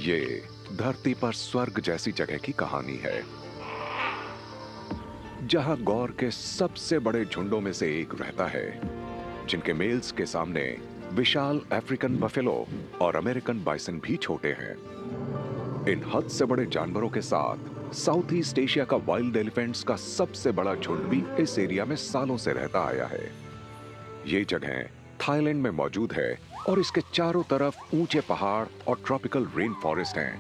ये धरती पर स्वर्ग जैसी जगह की कहानी है, जहां गौर के सबसे बड़े झुंडों में से एक रहता है, जिनके मेल्स के सामने विशाल अफ्रीकन बफेलो और अमेरिकन बाइसन भी छोटे हैं। इन हद से बड़े जानवरों के साथ साउथ ईस्ट एशिया का वाइल्ड एलिफेंट्स का सबसे बड़ा झुंड भी इस एरिया में सालों से रहता आया है। ये जगह थाईलैंड में मौजूद है और इसके चारों तरफ ऊंचे पहाड़ और ट्रॉपिकल रेन फॉरेस्ट हैं,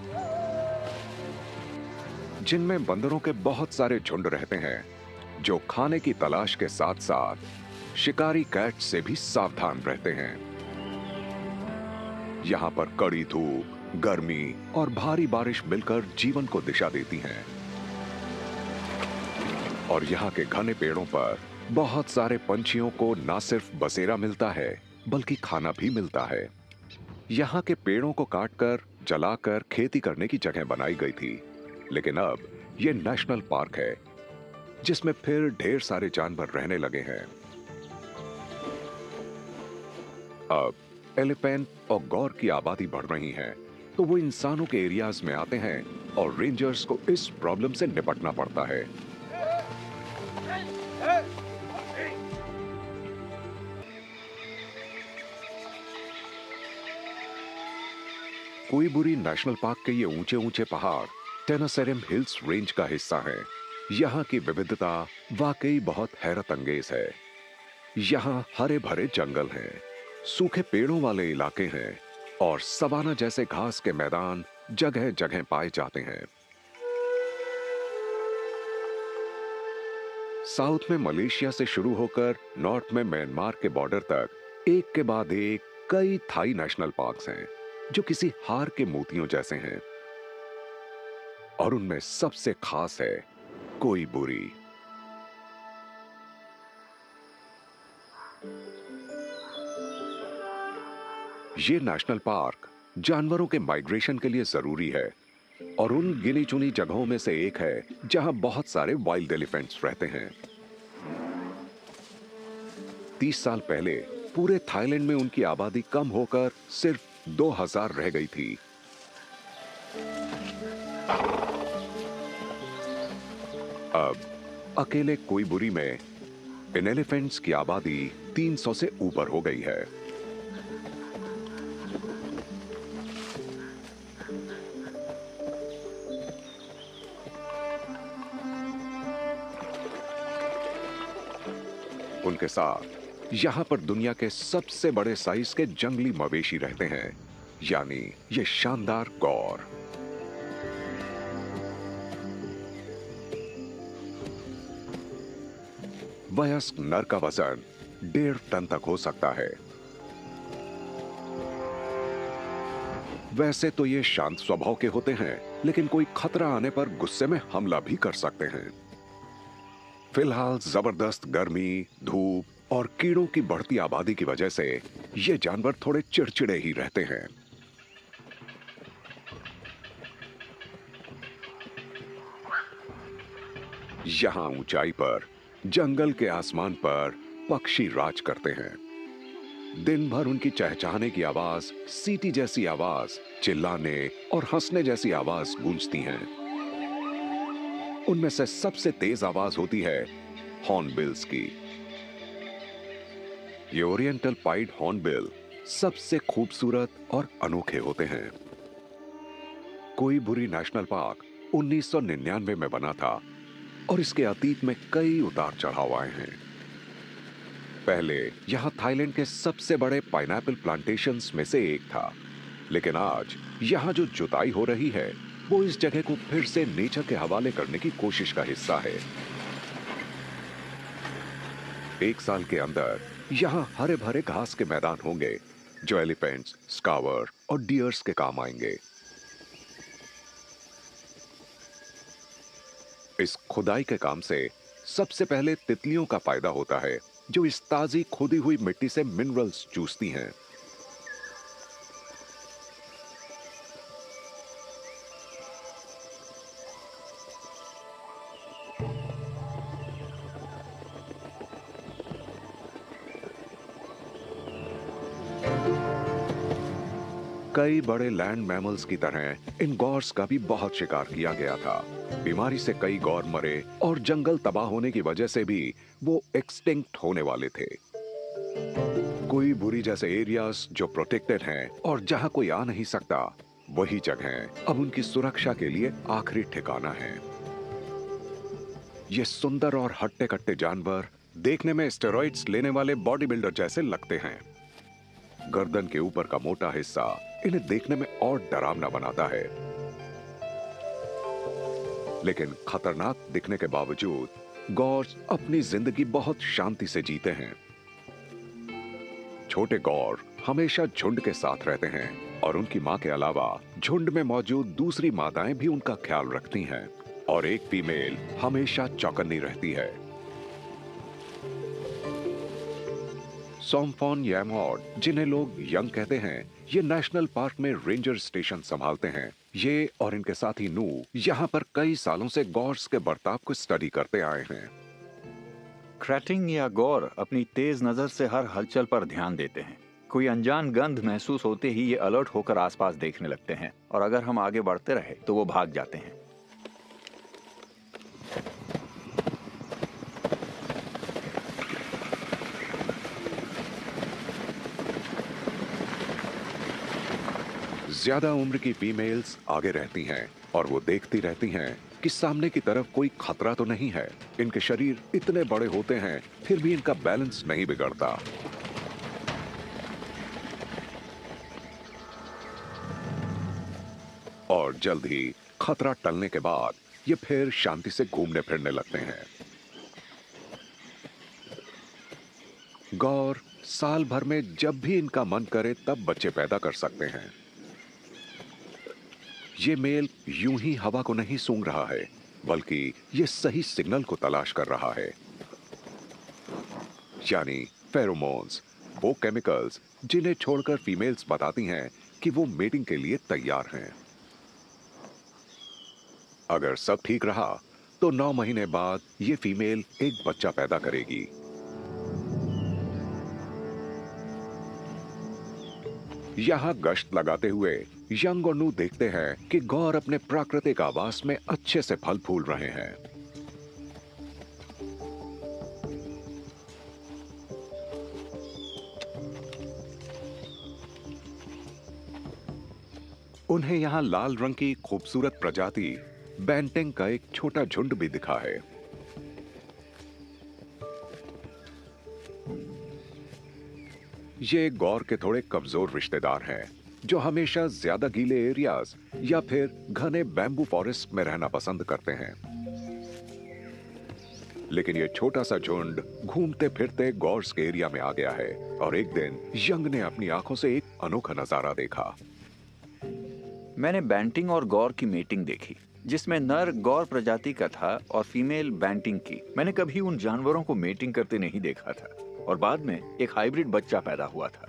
जिनमें बंदरों के बहुत सारे झुंड रहते हैं, जो खाने की तलाश के साथ साथ शिकारी कैट से भी सावधान रहते हैं। यहाँ पर कड़ी धूप, गर्मी और भारी बारिश मिलकर जीवन को दिशा देती हैं। और यहाँ के घने पेड़ों पर बहुत सारे पंछियों को न सिर्फ बसेरा मिलता है, बल्कि खाना भी मिलता है। यहाँ के पेड़ों को काटकर जलाकर खेती करने की जगह बनाई गई थी, लेकिन अब ये नेशनल पार्क है, जिसमें फिर ढेर सारे जानवर रहने लगे हैं। अब एलिफेंट और गौर की आबादी बढ़ रही है, तो वो इंसानों के एरियाज में आते हैं और रेंजर्स को इस प्रॉब्लम से निपटना पड़ता है। कोईबुरी नेशनल पार्क के ये ऊंचे ऊंचे पहाड़ टेनासेरिम हिल्स रेंज का हिस्सा हैं। यहाँ की विविधता वाकई बहुत हैरत अंगेज है। यहाँ हरे भरे जंगल हैं, सूखे पेड़ों वाले इलाके हैं और सवाना जैसे घास के मैदान जगह जगह पाए जाते हैं। साउथ में मलेशिया से शुरू होकर नॉर्थ में म्यांमार के बॉर्डर तक एक के बाद एक कई थाई नेशनल पार्क्स हैं, जो किसी हार के मोतियों जैसे हैं। और उनमें सबसे खास है कोईबुरी। ये नेशनल पार्क जानवरों के माइग्रेशन के लिए जरूरी है और उन गिनी चुनी जगहों में से एक है जहां बहुत सारे वाइल्ड एलिफेंट्स रहते हैं। 30 साल पहले पूरे थाईलैंड में उनकी आबादी कम होकर सिर्फ 2000 रह गई थी। अब अकेले कोईबुरी में इन एलिफेंट्स की आबादी 300 से ऊपर हो गई है। उनके साथ यहां पर दुनिया के सबसे बड़े साइज के जंगली मवेशी रहते हैं, यानी ये शानदार गौर। वयस्क नर का वजन 1.5 टन तक हो सकता है। वैसे तो ये शांत स्वभाव के होते हैं, लेकिन कोई खतरा आने पर गुस्से में हमला भी कर सकते हैं। फिलहाल जबरदस्त गर्मी, धूप और कीड़ों की बढ़ती आबादी की वजह से ये जानवर थोड़े चिड़चिड़े ही रहते हैं। यहां ऊंचाई पर जंगल के आसमान पर पक्षी राज करते हैं। दिन भर उनकी चहचहाने की आवाज, सीटी जैसी आवाज, चिल्लाने और हंसने जैसी आवाज गूंजती हैं। उनमें से सबसे तेज आवाज होती है हॉर्नबिल्स की। ये ओरिएंटल पाइड हॉर्नबिल सबसे खूबसूरत और अनोखे होते हैं। कोईबुरी नेशनल पार्क 1999 में बना था और इसके अतीत में कई उतार चढ़ाव आए हैं। पहले यहां थाईलैंड के सबसे बड़े पाइनएप्पल प्लांटेशंस में से एक था, लेकिन आज यहां जो जुताई हो रही है वो इस जगह को फिर से नेचर के हवाले करने की कोशिश का हिस्सा है। 1 साल के अंदर यहां हरे भरे घास के मैदान होंगे, जो एलिफेंट्स, स्कावर और डियर्स के काम आएंगे। इस खुदाई के काम से सबसे पहले तितलियों का फायदा होता है, जो इस ताजी खुदी हुई मिट्टी से मिनरल्स चूसती हैं। कई बड़े लैंड मैमल्स की तरह इन गौर्स का भी बहुत शिकार किया गया था। बीमारी से कई गौर मरे और जंगल तबाह होने की वजह से भी वो एक्सटिंक्ट होने वाले थे। कोई बुरी जैसे एरियाज जो प्रोटेक्टेड हैं और जहां कोई आ नहीं सकता, वही जगह अब उनकी सुरक्षा के लिए आखिरी ठिकाना है। ये सुंदर और हट्टे कट्टे जानवर देखने में स्टेरॉइड्स लेने वाले बॉडी बिल्डर जैसे लगते हैं। गर्दन के ऊपर का मोटा हिस्सा इन्हें देखने में और डरावना बनाता है, लेकिन खतरनाक दिखने के बावजूद गौर्स अपनी जिंदगी बहुत शांति से जीते हैं। छोटे गौर हमेशा झुंड के साथ रहते हैं और उनकी मां के अलावा झुंड में मौजूद दूसरी माताएं भी उनका ख्याल रखती हैं और एक फीमेल हमेशा चौकन्नी रहती है। सोमफोन यैमॉड, जिन्हें लोग यंग कहते हैं, ये नेशनल पार्क में रेंजर स्टेशन संभालते हैं। ये और इनके साथी नू यहाँ पर कई सालों से गौर्स के बर्ताव को स्टडी करते आए हैं। क्रैटिंग या गौर अपनी तेज नजर से हर हलचल पर ध्यान देते हैं। कोई अनजान गंध महसूस होते ही ये अलर्ट होकर आसपास देखने लगते हैं और अगर हम आगे बढ़ते रहे तो वो भाग जाते हैं। ज्यादा उम्र की फीमेल्स आगे रहती हैं और वो देखती रहती हैं कि सामने की तरफ कोई खतरा तो नहीं है। इनके शरीर इतने बड़े होते हैं फिर भी इनका बैलेंस नहीं बिगड़ता। और जल्द ही खतरा टलने के बाद ये फिर शांति से घूमने फिरने लगते हैं। गौर साल भर में जब भी इनका मन करे तब बच्चे पैदा कर सकते हैं। ये मेल यूं ही हवा को नहीं सूंघ रहा है, बल्कि ये सही सिग्नल को तलाश कर रहा है, यानी फेरोमोन्स, वो केमिकल्स जिन्हें छोड़कर फीमेल्स बताती हैं कि वो मेटिंग के लिए तैयार हैं। अगर सब ठीक रहा तो 9 महीने बाद ये फीमेल एक बच्चा पैदा करेगी। यहां गश्त लगाते हुए यंग और नू देखते हैं कि गौर अपने प्राकृतिक आवास में अच्छे से फल फूल रहे हैं। उन्हें यहां लाल रंग की खूबसूरत प्रजाति बैंटिंग का एक छोटा झुंड भी दिखा है। ये गौर के थोड़े कमजोर रिश्तेदार हैं, जो हमेशा ज्यादा गीले एरियाज या फिर घने बैम्बू फॉरेस्ट में रहना पसंद करते हैं। लेकिन ये छोटा सा झुंड घूमते फिरते गौर्स के एरिया में आ गया है और एक दिन यंग ने अपनी आंखों से एक अनोखा नजारा देखा। मैंने बैंटिंग और गौर की मीटिंग देखी, जिसमें नर गौर प्रजाति का था और फीमेल बैंटिंग की। मैंने कभी उन जानवरों को मेटिंग करते नहीं देखा था और बाद में एक हाइब्रिड बच्चा पैदा हुआ था।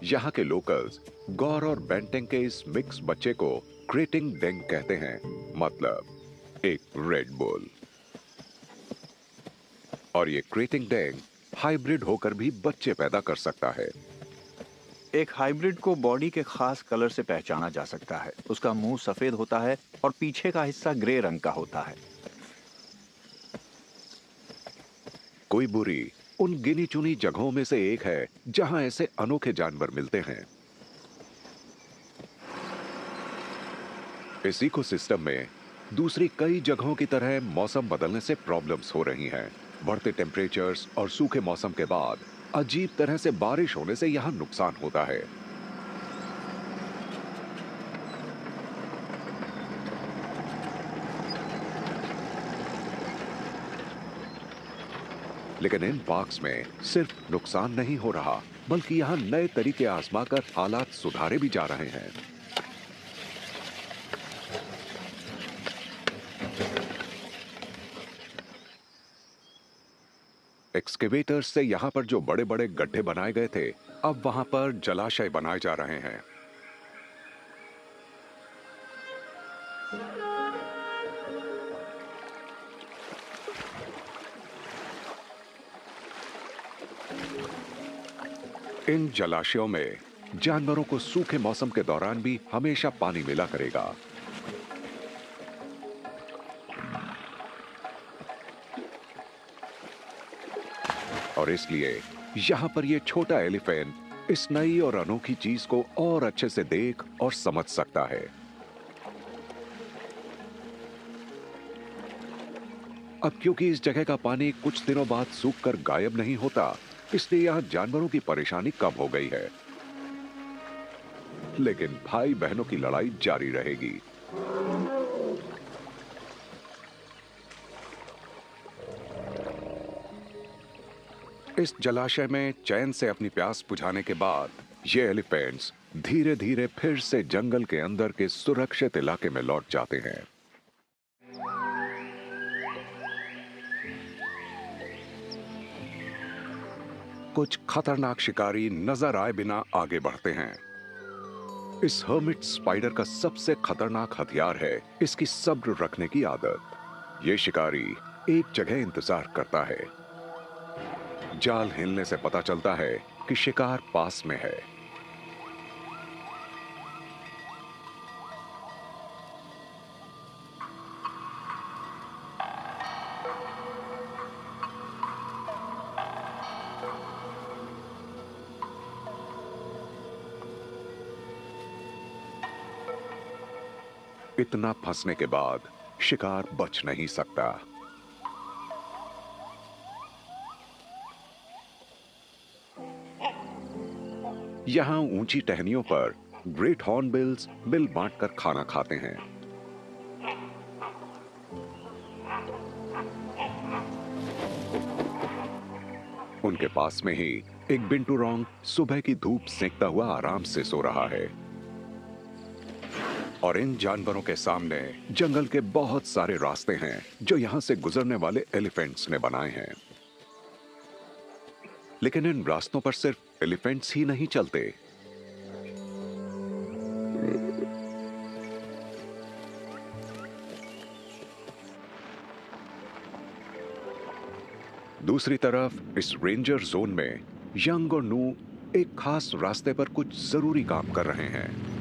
यहाँ के लोकल्स गौर और बैंटिंग के इस मिक्स बच्चे को क्रेटिंग डेंग कहते हैं, मतलब एक रेड बुल। और ये क्रेटिंग डेंग हाइब्रिड होकर भी बच्चे पैदा कर सकता है। एक हाइब्रिड को बॉडी के खास कलर से पहचाना जा सकता है। उसका मुंह सफेद होता है और पीछे का हिस्सा ग्रे रंग का होता है। कोई बुरी उन गिनी चुनी जगहों में से एक है जहां ऐसे अनोखे जानवर मिलते हैं। इस इकोसिस्टम में दूसरी कई जगहों की तरह मौसम बदलने से प्रॉब्लम्स हो रही हैं। बढ़ते टेम्परेचर्स और सूखे मौसम के बाद अजीब तरह से बारिश होने से यहां नुकसान होता है। लेकिन इन पार्क्स में सिर्फ नुकसान नहीं हो रहा, बल्कि यहां नए तरीके आजमाकर हालात सुधारे भी जा रहे हैं। एक्सकेवेटर्स से यहां पर जो बड़े बड़े गड्ढे बनाए गए थे, अब वहां पर जलाशय बनाए जा रहे हैं। इन जलाशयों में जानवरों को सूखे मौसम के दौरान भी हमेशा पानी मिला करेगा। और इसलिए यहाँ पर ये छोटा एलिफेंट इस नई और अनोखी चीज को और अच्छे से देख और समझ सकता है। अब क्योंकि इस जगह का पानी कुछ दिनों बाद सूखकर गायब नहीं होता, इसलिए यहाँ जानवरों की परेशानी कम हो गई है। लेकिन भाई बहनों की लड़ाई जारी रहेगी। इस जलाशय में चैन से अपनी प्यास बुझाने के बाद ये एलिफेंट्स धीरे धीरे फिर से जंगल के अंदर के सुरक्षित इलाके में लौट जाते हैं। कुछ खतरनाक शिकारी नजर आए बिना आगे बढ़ते हैं। इस हर्मिट स्पाइडर का सबसे खतरनाक हथियार है इसकी सब्र रखने की आदत। ये शिकारी एक जगह इंतजार करता है। जाल हिलने से पता चलता है कि शिकार पास में है। इतना फंसने के बाद शिकार बच नहीं सकता। यहां ऊंची टहनियों पर ग्रेट हॉर्नबिल्स बिल बांटकर खाना खाते हैं। उनके पास में ही एक बिंटूरोंग सुबह की धूप सेंकता हुआ आराम से सो रहा है। और इन जानवरों के सामने जंगल के बहुत सारे रास्ते हैं जो यहां से गुजरने वाले एलिफेंट्स ने बनाए हैं। लेकिन इन रास्तों पर सिर्फ एलिफेंट्स ही नहीं चलते। दूसरी तरफ इस रेंजर जोन में यंग और नू एक खास रास्ते पर कुछ जरूरी काम कर रहे हैं।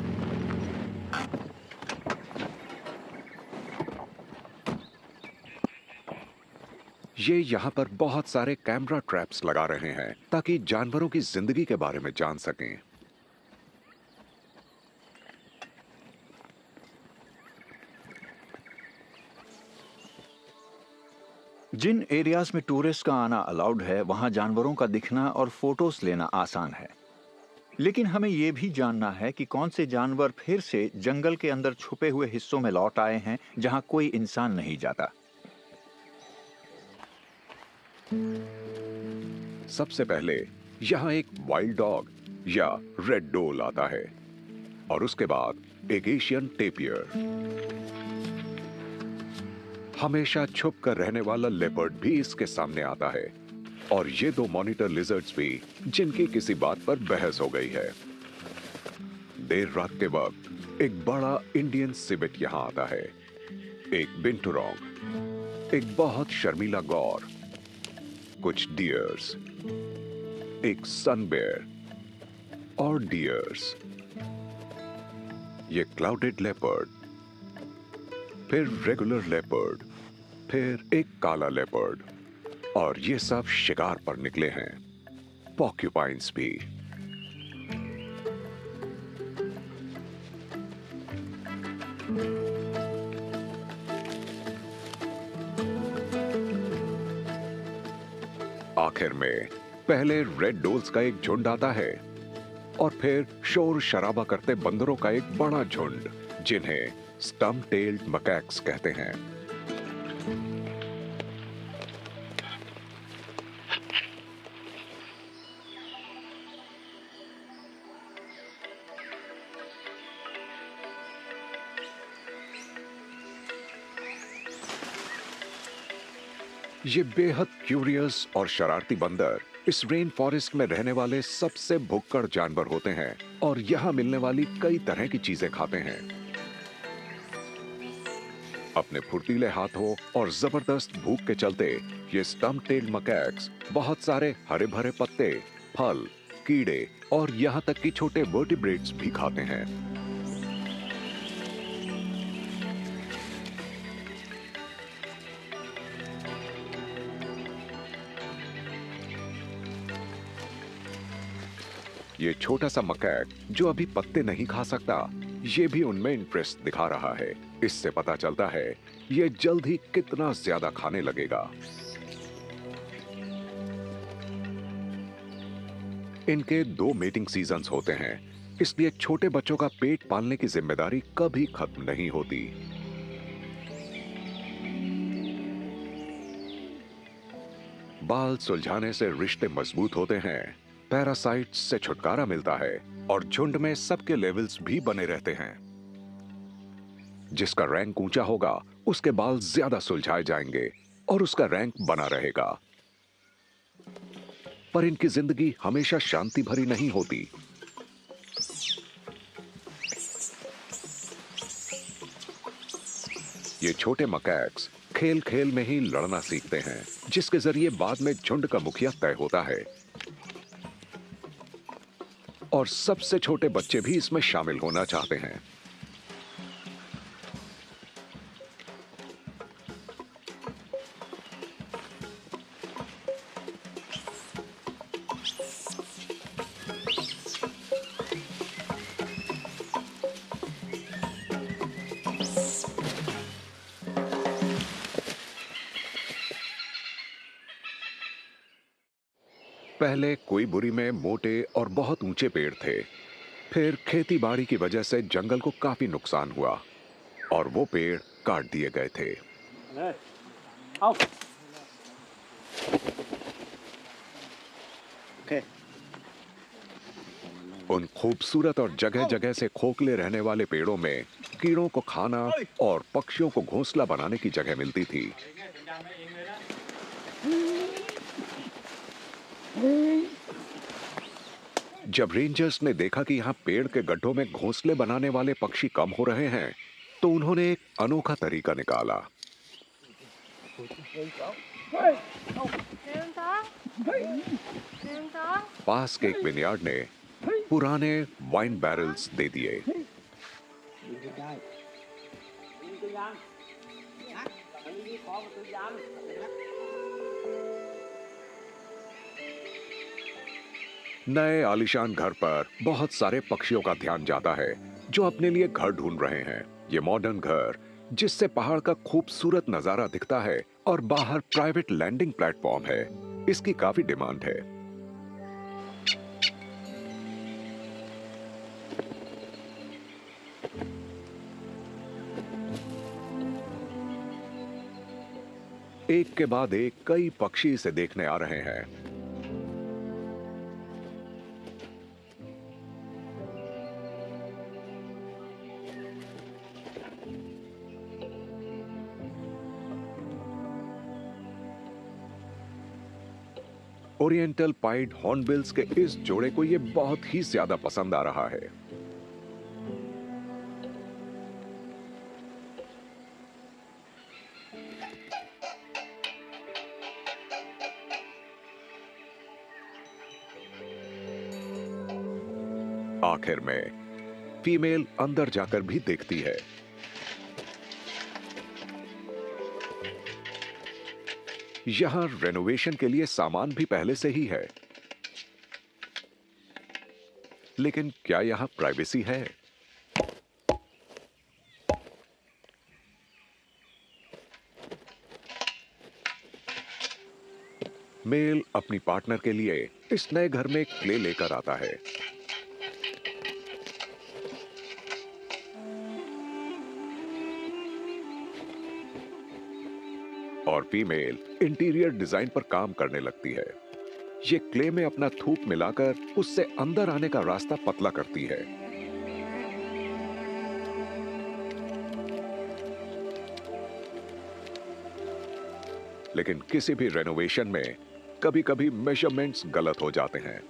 ये यहाँ पर बहुत सारे कैमरा ट्रैप्स लगा रहे हैं ताकि जानवरों की जिंदगी के बारे में जान सकें। जिन एरियाज में टूरिस्ट का आना अलाउड है, वहां जानवरों का दिखना और फोटोज लेना आसान है। लेकिन हमें यह भी जानना है कि कौन से जानवर फिर से जंगल के अंदर छुपे हुए हिस्सों में लौट आए हैं जहां कोई इंसान नहीं जाता। सबसे पहले यहाँ एक वाइल्ड डॉग या रेड डोल आता है और उसके बाद एक एशियन टेपियर। हमेशा छुप कर रहने वाला लेपर्ड भी इसके सामने आता है और ये दो मॉनिटर लिजर्ड्स भी जिनकी किसी बात पर बहस हो गई है। देर रात के वक्त एक बड़ा इंडियन सिवेट यहाँ आता है, एक बिंटूरोंग, एक बहुत शर्मीला गौर, कुछ डियर्स, एक सन बेयर और डियर्स, ये क्लाउडेड लेपर्ड, फिर रेगुलर लेपर्ड, फिर एक काला लेपर्ड और ये सब शिकार पर निकले हैं। पॉर्क्यूपाइन्स भी। आखिर में पहले रेड डोल्स का एक झुंड आता है और फिर शोर शराबा करते बंदरों का एक बड़ा झुंड जिन्हें स्टम्प टेल्ड मकैक्स कहते हैं। ये बेहद क्यूरियस और शरारती बंदर इस रेन फॉरेस्ट में रहने वाले सबसे भुक्कड़ जानवर होते हैं और यहाँ मिलने वाली कई तरह की चीजें खाते हैं। अपने फुर्तीले हाथों और जबरदस्त भूख के चलते ये स्टम्प टेल्ड मकैक्स बहुत सारे हरे भरे पत्ते, फल कीड़े और यहाँ तक कि छोटे वर्टिब्रेट्स भी खाते हैं। ये छोटा सा मकैक जो अभी पत्ते नहीं खा सकता, ये भी उनमें इंटरेस्ट दिखा रहा है। इससे पता चलता है ये जल्द ही कितना ज्यादा खाने लगेगा। इनके 2 मेटिंग सीजन्स होते हैं, इसलिए छोटे बच्चों का पेट पालने की जिम्मेदारी कभी खत्म नहीं होती। बाल सुलझाने से रिश्ते मजबूत होते हैं, पैरासाइट्स से छुटकारा मिलता है और झुंड में सबके लेवल्स भी बने रहते हैं। जिसका रैंक ऊंचा होगा उसके बाल ज्यादा सुलझाए जाएंगे और उसका रैंक बना रहेगा। पर इनकी जिंदगी हमेशा शांति भरी नहीं होती। ये छोटे मकैक्स खेल खेल में ही लड़ना सीखते हैं, जिसके जरिए बाद में झुंड का मुखिया तय होता है। और सबसे छोटे बच्चे भी इसमें शामिल होना चाहते हैं। पहले कोईबुरी में मोटे और बहुत ऊंचे पेड़ थे। फिर खेती बाड़ी की वजह से जंगल को काफी नुकसान हुआ और वो पेड़ काट दिए गए थे। उन खूबसूरत और जगह जगह से खोखले रहने वाले पेड़ों में कीड़ों को खाना और पक्षियों को घोंसला बनाने की जगह मिलती थी। जब रेंजर्स ने देखा कि यहाँ पेड़ के गड्ढों में घोंसले बनाने वाले पक्षी कम हो रहे हैं, तो उन्होंने एक अनोखा तरीका निकाला। पास के एक विनयार्ड ने पुराने वाइन बैरल्स दे दिए। नए आलीशान घर पर बहुत सारे पक्षियों का ध्यान जाता है जो अपने लिए घर ढूंढ रहे हैं। ये मॉडर्न घर जिससे पहाड़ का खूबसूरत नजारा दिखता है और बाहर प्राइवेट लैंडिंग प्लेटफॉर्म है, इसकी काफी डिमांड है। एक के बाद एक कई पक्षी इसे देखने आ रहे हैं। ओरिएंटल पाइड हॉर्नबिल्स के इस जोड़े को यह बहुत ही ज्यादा पसंद आ रहा है। आखिर में फीमेल अंदर जाकर भी देखती है। यहां रेनोवेशन के लिए सामान भी पहले से ही है, लेकिन क्या यहां प्राइवेसी है? मेल अपनी पार्टनर के लिए इस नए घर में क्ले लेकर आता है। और फीमेल इंटीरियर डिजाइन पर काम करने लगती है। ये क्ले में अपना थूक मिलाकर उससे अंदर आने का रास्ता पतला करती है। लेकिन किसी भी रेनोवेशन में कभी-कभी मेजरमेंट्स गलत हो जाते हैं।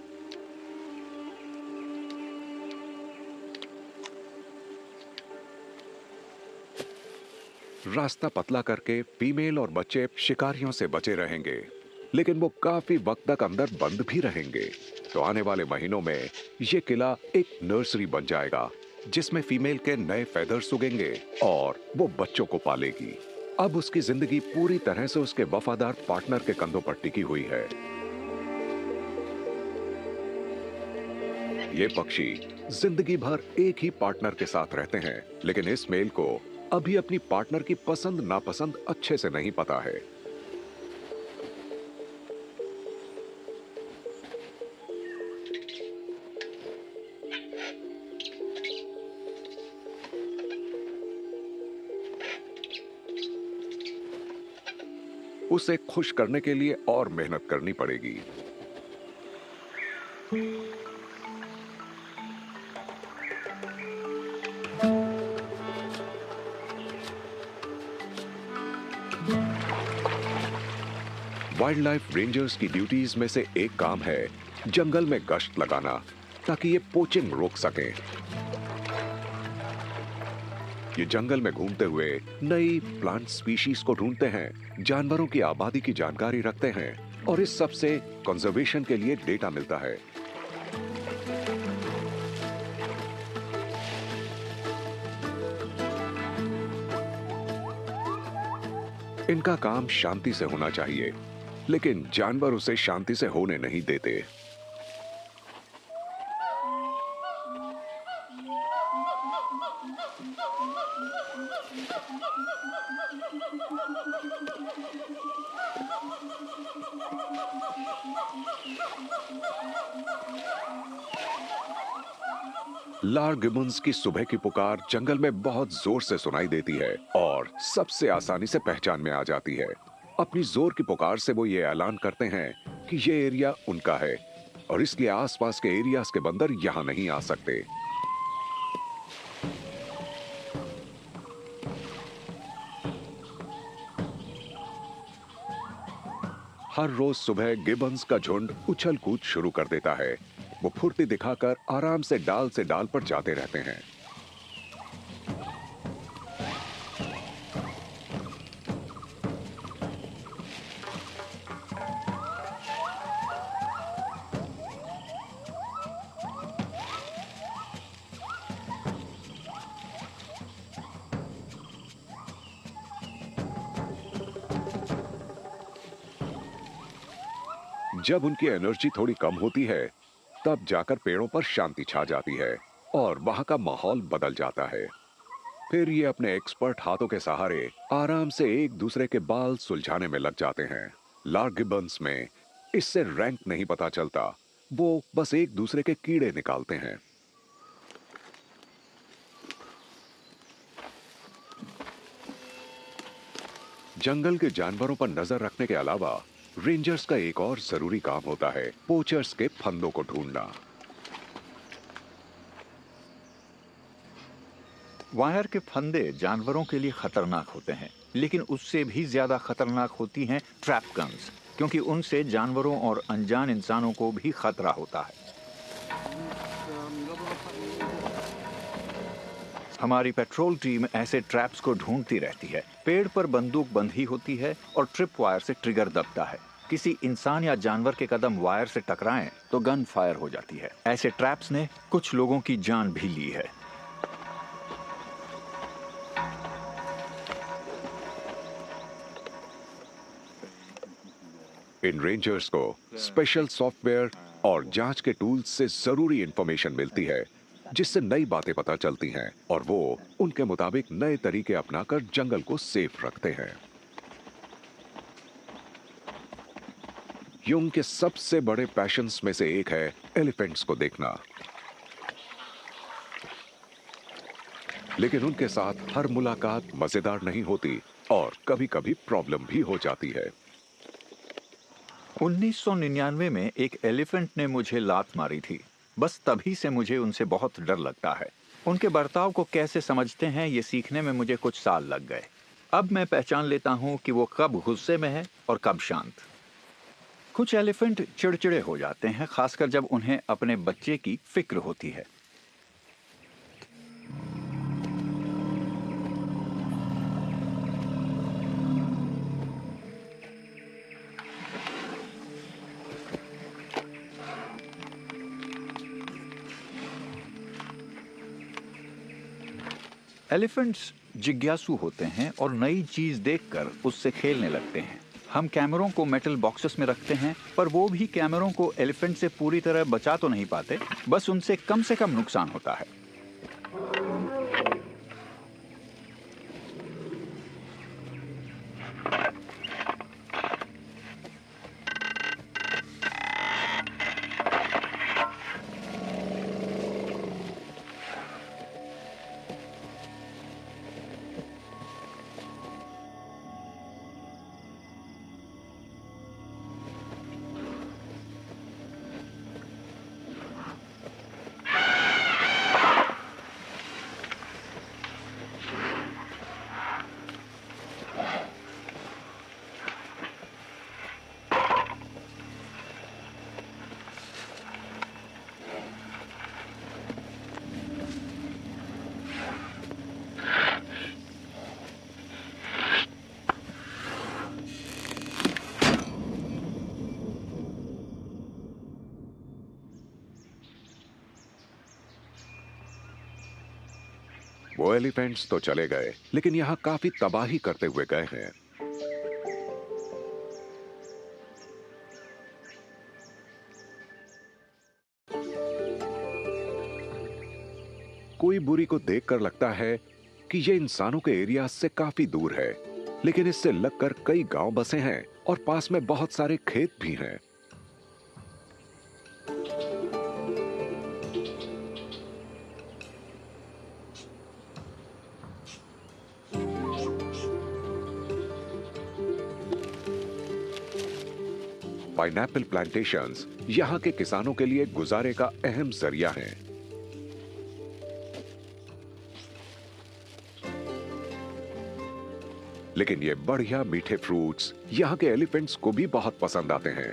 रास्ता पतला करके फीमेल और बच्चे शिकारियों से बचे रहेंगे। लेकिन वो काफी वक्त तक अंदर बंद भी रहेंगे। तो आने वाले महीनों में ये किला एक नर्सरी बन जाएगा जिसमें फीमेल के नए फेदर्स उगेंगे और वो बच्चों को पालेगी। अब उसकी जिंदगी पूरी तरह से उसके वफादार पार्टनर के कंधों पर टिकी हुई है। ये पक्षी जिंदगी भर एक ही पार्टनर के साथ रहते हैं, लेकिन इस मेल को अभी अपनी पार्टनर की पसंद नापसंद अच्छे से नहीं पता है। उसे खुश करने के लिए और मेहनत करनी पड़ेगी। वाइल्ड लाइफ रेंजर्स की ड्यूटीज में से एक काम है जंगल में गश्त लगाना ताकि ये पोचिंग रोक सकें। ये जंगल में घूमते हुए नई प्लांट स्पीशीज को ढूंढते हैं, जानवरों की आबादी की जानकारी रखते हैं और इस सब से कंजर्वेशन के लिए डेटा मिलता है। इनका काम शांति से होना चाहिए, लेकिन जानवर उसे शांति से होने नहीं देते। लार गिबन्स की सुबह की पुकार जंगल में बहुत जोर से सुनाई देती है और सबसे आसानी से पहचान में आ जाती है। अपनी जोर की पुकार से वो ये ऐलान करते हैं कि ये एरिया उनका है और इसलिए आसपास के एरियाज के बंदर यहां नहीं आ सकते। हर रोज सुबह गिबन्स का झुंड उछल कूद शुरू कर देता है। वो फुर्ती दिखाकर आराम से डाल पर जाते रहते हैं। जब उनकी एनर्जी थोड़ी कम होती है तब जाकर पेड़ों पर शांति छा जाती है और वहां का माहौल बदल जाता है। फिर ये अपने एक्सपर्ट हाथों के सहारे आराम से एक दूसरे के बाल सुलझाने में लग जाते हैं। लार गिबन्स में इससे रैंक नहीं पता चलता, वो बस एक दूसरे के कीड़े निकालते हैं। जंगल के जानवरों पर नजर रखने के अलावा रेंजर्स का एक और जरूरी काम होता है पोचर्स के फंदों को ढूंढना। वायर के फंदे जानवरों के लिए खतरनाक होते हैं, लेकिन उससे भी ज्यादा खतरनाक होती हैं ट्रैप गन्स, क्योंकि उनसे जानवरों और अनजान इंसानों को भी खतरा होता है। हमारी पेट्रोल टीम ऐसे ट्रैप्स को ढूंढती रहती है। पेड़ पर बंदूक बंधी होती है और ट्रिप वायर से ट्रिगर दबता है। किसी इंसान या जानवर के कदम वायर से टकराएं तो गन फायर हो जाती है। ऐसे ट्रैप्स ने कुछ लोगों की जान भी ली है। इन रेंजर्स को स्पेशल सॉफ्टवेयर और जांच के टूल्स से जरूरी इंफॉर्मेशन मिलती है जिससे नई बातें पता चलती हैं और वो उनके मुताबिक नए तरीके अपनाकर जंगल को सेफ रखते हैं। युंग के सबसे बड़े पैशंस में से एक है एलिफेंट्स को देखना, लेकिन उनके साथ हर मुलाकात मजेदार नहीं होती और कभी-कभी प्रॉब्लम भी हो जाती है। 1999 में एक एलिफेंट ने मुझे लात मारी थी। बस तभी से मुझे उनसे बहुत डर लगता है। उनके बर्ताव को कैसे समझते हैं ये सीखने में मुझे कुछ साल लग गए। अब मैं पहचान लेता हूँ कि वो कब गुस्से में है और कब शांत। कुछ एलिफेंट चिड़चिड़े हो जाते हैं, खासकर जब उन्हें अपने बच्चे की फिक्र होती है। एलिफेंट्स जिज्ञासु होते हैं और नई चीज देखकर उससे खेलने लगते हैं। हम कैमरों को मेटल बॉक्सेस में रखते हैं, पर वो भी कैमरों को एलिफेंट से पूरी तरह बचा तो नहीं पाते, बस उनसे कम से कम नुकसान होता है। वो एलिफेंट्स तो चले गए, लेकिन यहाँ काफी तबाही करते हुए गए हैं। कोई बुरी को देखकर लगता है कि ये इंसानों के एरिया से काफी दूर है, लेकिन इससे लगकर कई गांव बसे हैं और पास में बहुत सारे खेत भी हैं। पाइनएप्पल प्लांटेशंस यहाँ के किसानों के लिए गुजारे का अहम जरिया हैं। लेकिन ये बढ़िया मीठे फ्रूट्स यहाँ के एलिफेंट्स को भी बहुत पसंद आते हैं।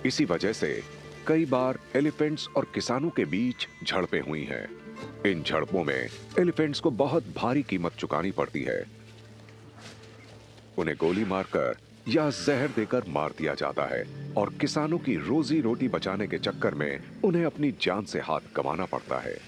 इसी वजह से कई बार एलिफेंट्स और किसानों के बीच झड़पें हुई हैं। इन झड़पों में एलिफेंट्स को बहुत भारी कीमत चुकानी पड़ती है। उन्हें गोली मारकर या जहर देकर मार दिया जाता है और किसानों की रोजी रोटी बचाने के चक्कर में उन्हें अपनी जान से हाथ गंवाना पड़ता है।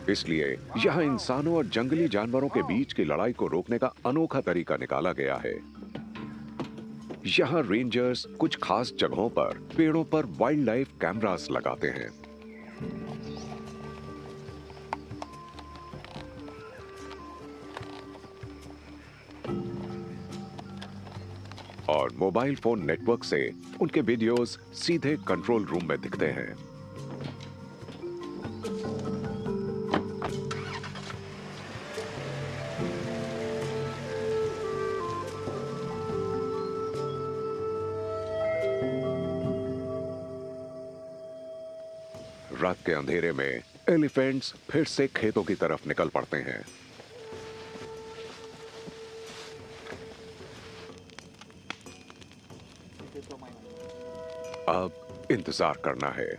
इसलिए यहाँ इंसानों और जंगली जानवरों के बीच की लड़ाई को रोकने का अनोखा तरीका निकाला गया है। यहाँ रेंजर्स कुछ खास जगहों पर पेड़ों पर वाइल्ड लाइफ कैमरास लगाते हैं। और मोबाइल फोन नेटवर्क से उनके वीडियोस सीधे कंट्रोल रूम में दिखते हैं। रात के अंधेरे में एलिफेंट्स फिर से खेतों की तरफ निकल पड़ते हैं। अब इंतजार करना है।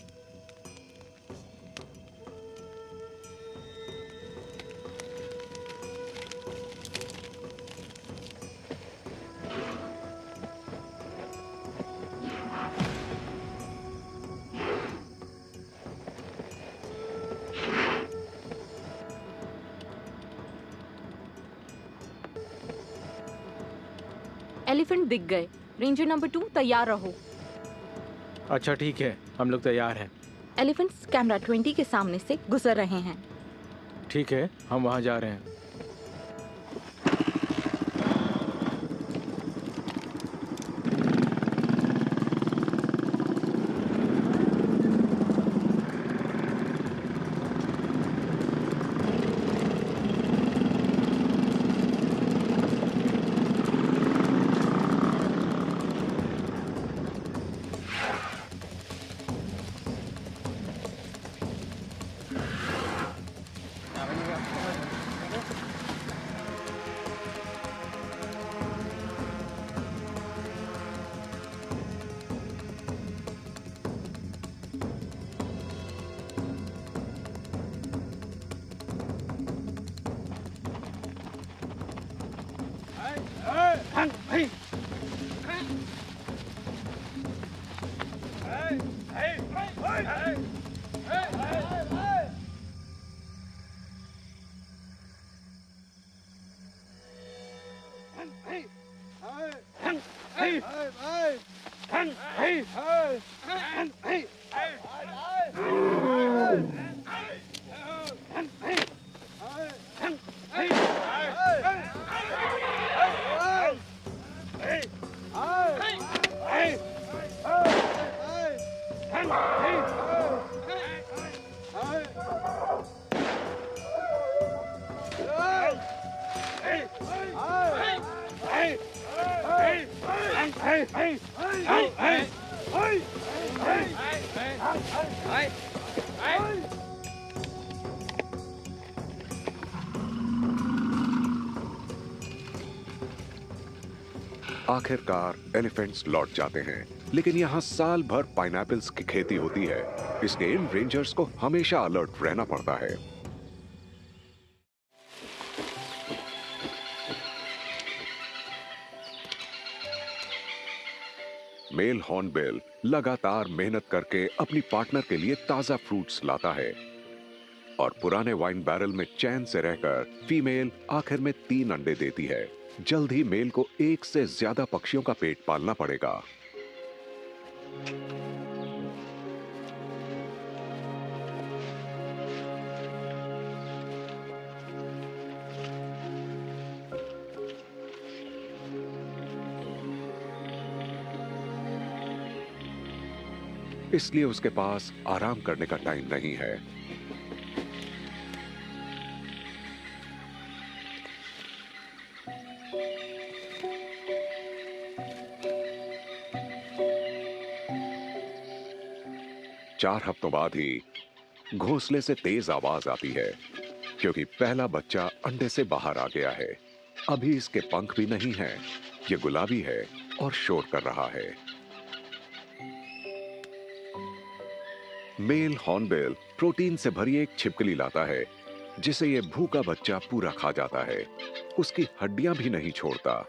एलिफेंट दिख गए। रेंजर नंबर 2 तैयार रहो। अच्छा ठीक है, हम लोग तैयार हैं। एलिफेंट्स कैमरा 20 के सामने से गुजर रहे हैं। ठीक है, हम वहां जा रहे हैं। आखिरकार एलिफेंट्स लौट जाते हैं, लेकिन यहाँ साल भर पाइनएप्पल्स की खेती होती है, इसलिए इन रेंजर्स को हमेशा अलर्ट रहना पड़ता है। मेल हॉर्नबिल लगातार मेहनत करके अपनी पार्टनर के लिए ताजा फ्रूट्स लाता है और पुराने वाइन बैरल में चैन से रहकर फीमेल आखिर में 3 अंडे देती है। जल्द ही मेल को 1 से ज्यादा पक्षियों का पेट पालना पड़ेगा। इसलिए उसके पास आराम करने का टाइम नहीं है। चार हफ्तों बाद ही घोंसले से तेज आवाज आती है, क्योंकि पहला बच्चा अंडे से बाहर आ गया है। अभी इसके पंख भी नहीं हैं, ये गुलाबी है और शोर कर रहा है। मेल हॉर्नबिल प्रोटीन से भरी एक छिपकली लाता है, जिसे ये भूखा बच्चा पूरा खा जाता है। उसकी हड्डियां भी नहीं छोड़ता।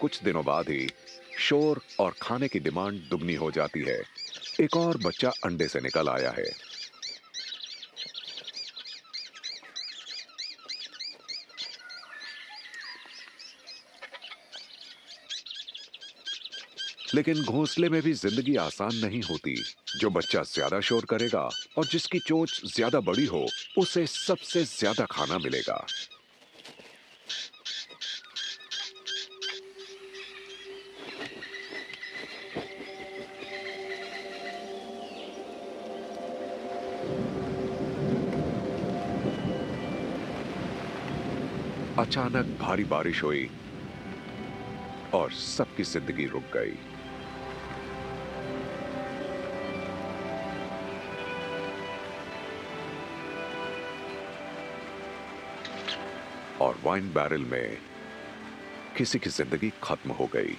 कुछ दिनों बाद ही शोर और खाने की डिमांड दुगनी हो जाती है। एक और बच्चा अंडे से निकल आया है। लेकिन घोंसले में भी जिंदगी आसान नहीं होती। जो बच्चा ज्यादा शोर करेगा और जिसकी चोंच ज्यादा बड़ी हो, उसे सबसे ज्यादा खाना मिलेगा। अचानक भारी बारिश हुई और सबकी जिंदगी रुक गई। और वाइन बैरल में किसी की जिंदगी खत्म हो गई।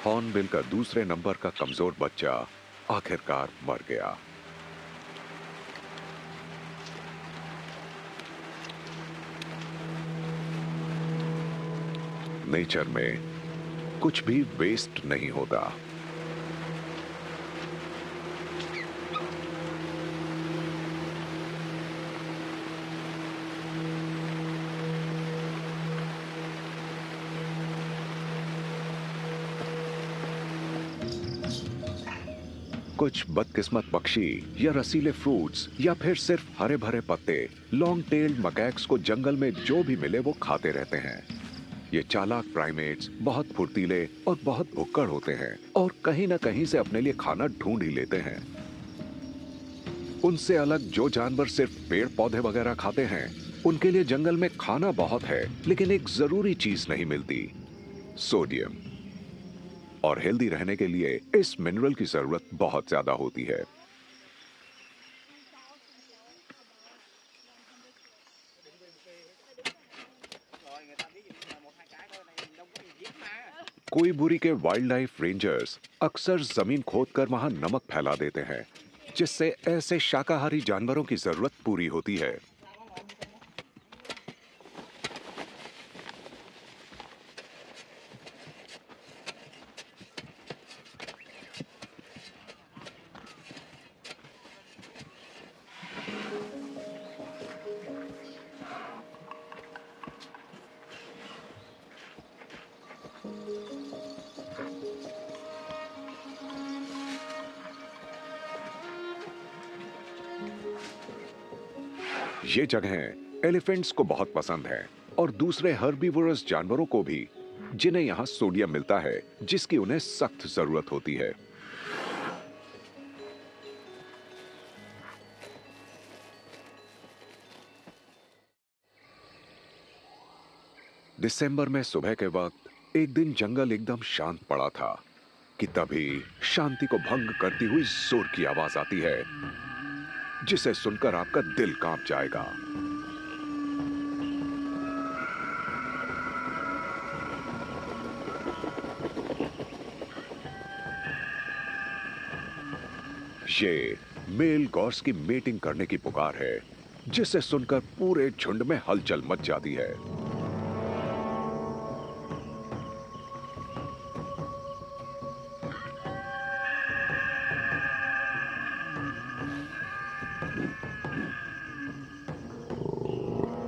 हॉर्नबिल का दूसरे नंबर का कमजोर बच्चा आखिरकार मर गया। नेचर में कुछ भी वेस्ट नहीं होता। कुछ बदकिस्मत पक्षी या रसीले फ्रूट्स या फिर सिर्फ हरे भरे पत्ते लॉन्ग टेल्ड मकैक्स को जंगल में जो भी मिले वो खाते रहते हैं। ये चालाक प्राइमेट्स बहुत फुर्तीले और बहुत भुक्कड़ होते हैं और कहीं ना कहीं से अपने लिए खाना ढूंढ ही लेते हैं। उनसे अलग जो जानवर सिर्फ पेड़ पौधे वगैरह खाते हैं, उनके लिए जंगल में खाना बहुत है, लेकिन एक जरूरी चीज नहीं मिलती, सोडियम। और हेल्दी रहने के लिए इस मिनरल की जरूरत बहुत ज्यादा होती है। कोई बुरी के वाइल्ड लाइफ रेंजर्स अक्सर जमीन खोदकर वहां नमक फैला देते हैं, जिससे ऐसे शाकाहारी जानवरों की जरूरत पूरी होती है। ये जगहें एलिफेंट्स को बहुत पसंद है और दूसरे हर्बीवोरस जानवरों को भी, जिन्हें यहाँ सोडियम मिलता है जिसकी उन्हें सख्त जरूरत होती है। दिसंबर में सुबह के वक्त एक दिन जंगल एकदम शांत पड़ा था कि तभी शांति को भंग करती हुई जोर की आवाज आती है जिसे सुनकर आपका दिल कांप जाएगा। ये मेल गॉर्स की मीटिंग करने की पुकार है, जिसे सुनकर पूरे झुंड में हलचल मच जाती है।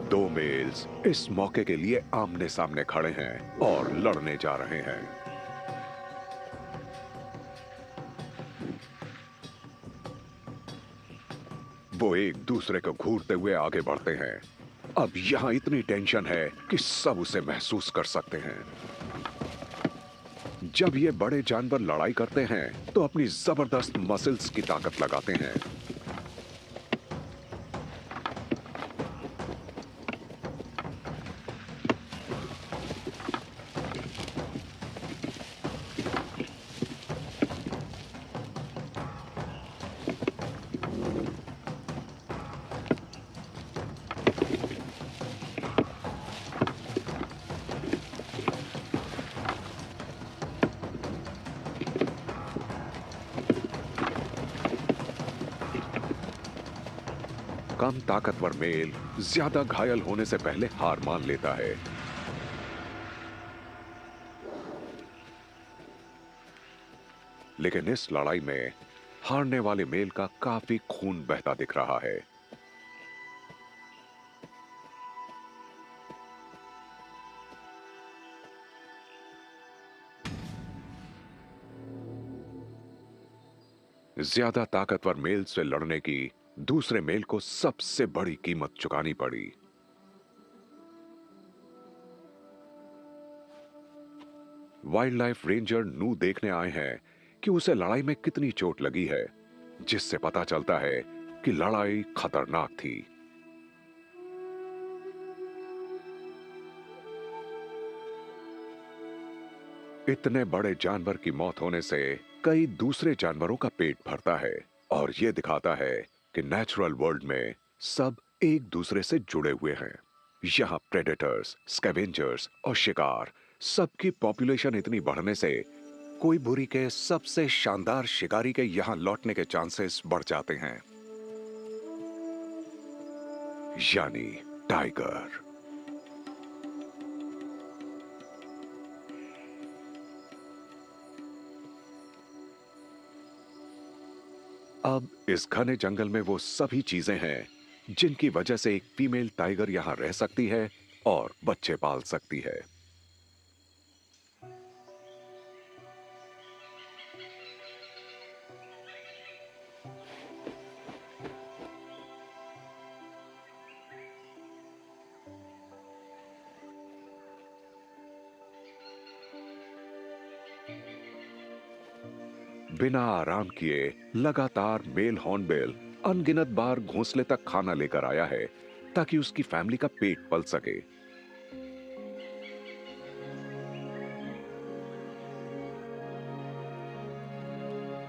दो मेल्स इस मौके के लिए आमने सामने खड़े हैं और लड़ने जा रहे हैं। वो एक दूसरे को घूरते हुए आगे बढ़ते हैं। अब यहां इतनी टेंशन है कि सब उसे महसूस कर सकते हैं। जब ये बड़े जानवर लड़ाई करते हैं तो अपनी जबरदस्त मसल्स की ताकत लगाते हैं। कम ताकतवर मेल ज्यादा घायल होने से पहले हार मान लेता है। लेकिन इस लड़ाई में हारने वाले मेल का काफी खून बहता दिख रहा है। ज्यादा ताकतवर मेल से लड़ने की दूसरे मेल को सबसे बड़ी कीमत चुकानी पड़ी। वाइल्ड लाइफ रेंजर नू देखने आए हैं कि उसे लड़ाई में कितनी चोट लगी है, जिससे पता चलता है कि लड़ाई खतरनाक थी। इतने बड़े जानवर की मौत होने से कई दूसरे जानवरों का पेट भरता है और यह दिखाता है कि नेचुरल वर्ल्ड में सब एक दूसरे से जुड़े हुए हैं। यहाँ प्रेडेटर्स, स्कैवेंजर्स और शिकार, सबकी पॉपुलेशन इतनी बढ़ने से कोई बुरी के सबसे शानदार शिकारी के यहाँ लौटने के चांसेस बढ़ जाते हैं, यानी टाइगर। अब इस घने जंगल में वो सभी चीजें हैं जिनकी वजह से एक फीमेल टाइगर यहां रह सकती है और बच्चे पाल सकती है। बिना आराम किए लगातार मेल हॉर्नबिल अनगिनत बार घोंसले तक खाना लेकर आया है ताकि उसकी फैमिली का पेट पल सके।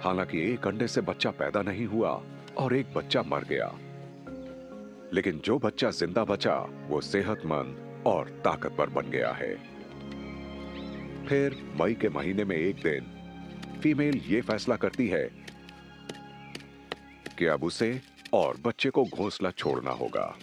हालांकि एक अंडे से बच्चा पैदा नहीं हुआ और एक बच्चा मर गया, लेकिन जो बच्चा जिंदा बचा वो सेहतमंद और ताकतवर बन गया है। फिर मई के महीने में एक दिन फीमेल ये फैसला करती है कि अब उसे और बच्चे को घोंसला छोड़ना होगा।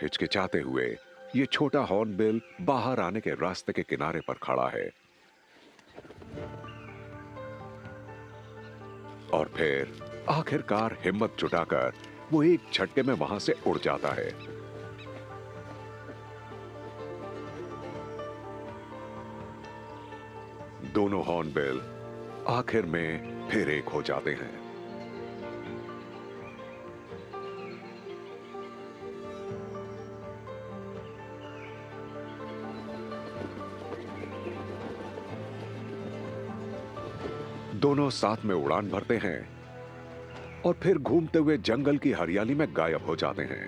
हिचकिचाते हुए ये छोटा हॉर्नबिल बाहर आने के रास्ते के किनारे पर खड़ा है और फिर आखिरकार हिम्मत जुटाकर वो एक झटके में वहां से उड़ जाता है। दोनों हॉर्नबिल आखिर में फिर एक हो जाते हैं। दोनों साथ में उड़ान भरते हैं और फिर घूमते हुए जंगल की हरियाली में गायब हो जाते हैं।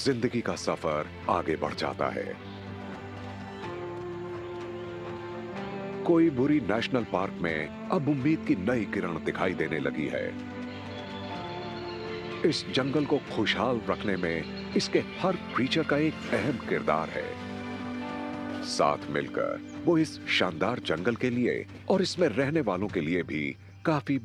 जिंदगी का सफर आगे बढ़ जाता है। कोई बुरी नेशनल पार्क में अब उम्मीद की नई किरण दिखाई देने लगी है। इस जंगल को खुशहाल रखने में इसके हर क्रीचर का एक अहम किरदार है। साथ मिलकर वो इस शानदार जंगल के लिए और इसमें रहने वालों के लिए भी काफी